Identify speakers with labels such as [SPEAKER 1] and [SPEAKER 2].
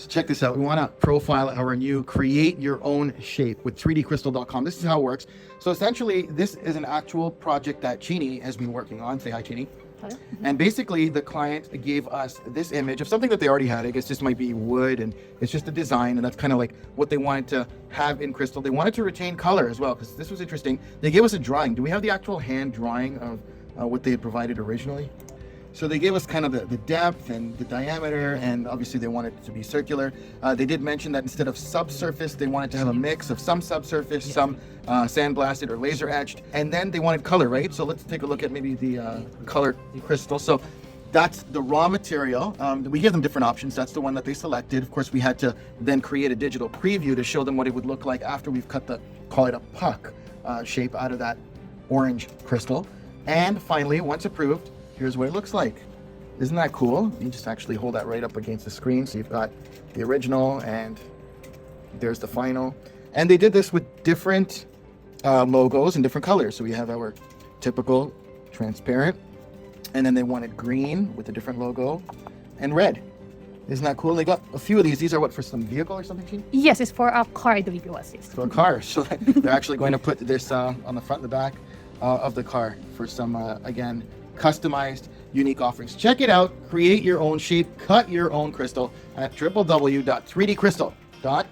[SPEAKER 1] So check this out. We want to profile our new create your own shape with 3dcrystal.com. This is how it works. So essentially, this is an actual project that Chini has been working on. Say hi, Chini.
[SPEAKER 2] Hello.
[SPEAKER 1] And basically, the client gave us this image of something that they already had. I guess this might be wood, and it's just a design, and that's kind of like what they wanted to have in crystal. They wanted to retain color as well, because this was interesting. They gave us a drawing. Do we have the actual hand drawing of what they had provided originally? So they gave us kind of the depth and the diameter, and obviously they wanted it to be circular. They did mention that instead of subsurface, they wanted to have a mix of some subsurface, some sandblasted or laser etched, and then they wanted color, right? So let's take a look at maybe the colored crystal. So that's the raw material. We give them different options. That's the one that they selected. Of course, we had to then create a digital preview to show them what it would look like after we've cut the, call it a puck shape out of that orange crystal. And finally, once approved, here's what it looks like. Isn't that cool? You just actually hold that right up against the screen. So you've got the original and there's the final. And they did this with different logos and different colors. So we have our typical transparent, and then they wanted green with a different logo and red. Isn't that cool? They got a few of these. These are what, for some vehicle or something, Gene?
[SPEAKER 2] Yes, it's for a car, I believe it was. Yes.
[SPEAKER 1] For a car. So they're actually going to put this on the front and the back of the car for some, again, customized, unique offerings. Check it out. Create your own shape. Cut your own crystal at www.3dcrystal.com.